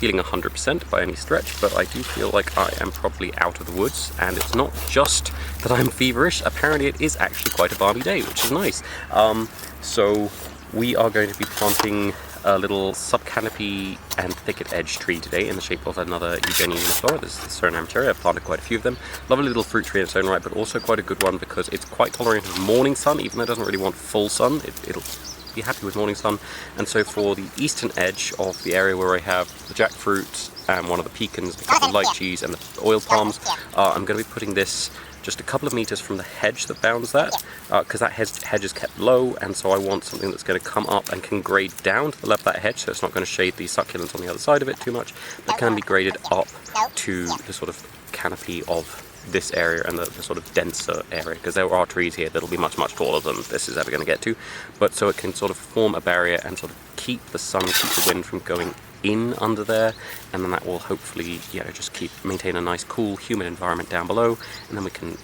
feeling 100% by any stretch, but I do feel like I am probably out of the woods, and it's not just that I'm feverish. Apparently it is actually quite a balmy day, which is nice. So we are going to be planting a little subcanopy and thicket edge tree today in the shape of another Eugenia uniflora. This is the Suriname Cherry. I've planted quite a few of them. Lovely little fruit tree in its own right, but also quite a good one because it's quite tolerant of morning sun, even though it doesn't really want full sun. It'll be happy with morning sun. And so for the eastern edge of the area where I have the jackfruit and one of the pecans, a couple of lychees and the oil palms, I'm going to be putting this just a couple of meters from the hedge that bounds that, because that hedge is kept low, and so I want something that's going to come up and can grade down to the level of that hedge, so it's not going to shade the succulents on the other side of it too much, but can be graded up to the sort of canopy of this area and the sort of denser area, because there are trees here that'll be much taller than this is ever going to get to, but so it can sort of form a barrier and sort of keep the sun, keep the wind from going in under there, and then that will hopefully, you know, just maintain a nice cool humid environment down below, and then we can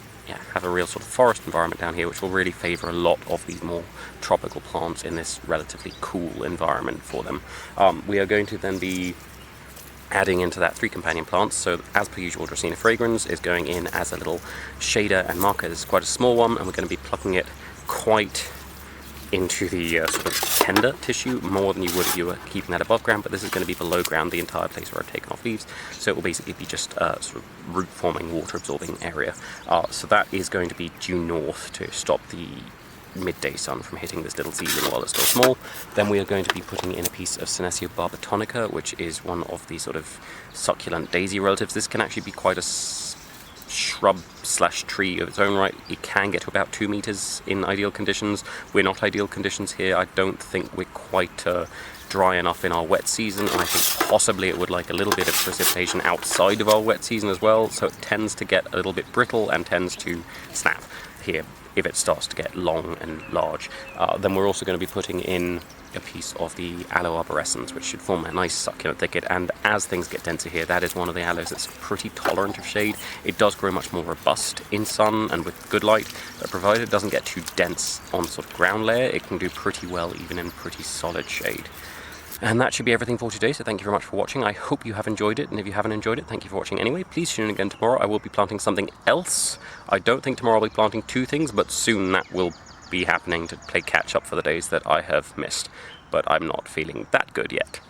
have a real sort of forest environment down here, which will really favour a lot of these more tropical plants in this relatively cool environment for them. We are going to then be adding into that 3 companion plants, so as per usual Dracaena fragrans is going in as a little shader and marker. This is quite a small one, and we're going to be plucking it quite into the sort of tender tissue, more than you would if you were keeping that above ground, but this is going to be below ground, the entire place where I've taken off leaves, so it will basically be just a sort of root forming, water absorbing area. So that is going to be due north to stop the midday sun from hitting this little seedling while it's still small. Then we are going to be putting in a piece of Senecio barbatonica, which is one of the sort of succulent daisy relatives. This can actually be quite a shrub slash tree of its own right. It can get to about 2 meters in ideal conditions. We're not ideal conditions here. I don't think we're quite dry enough in our wet season, and I think possibly it would like a little bit of precipitation outside of our wet season as well, so it tends to get a little bit brittle and tends to snap here if it starts to get long and large. Then we're also going to be putting in a piece of the aloe arborescens, which should form a nice succulent thicket, and as things get denser here, that is one of the aloes that's pretty tolerant of shade. It does grow much more robust in sun and with good light, but provided it doesn't get too dense on the sort of ground layer, it can do pretty well even in pretty solid shade. And that should be everything for today, so thank you very much for watching. I hope you have enjoyed it, and if you haven't enjoyed it, thank you for watching anyway. Please tune in again tomorrow. I will be planting something else. I don't think tomorrow I'll be planting 2 things, but soon that will be happening to play catch up for the days that I have missed. But I'm not feeling that good yet.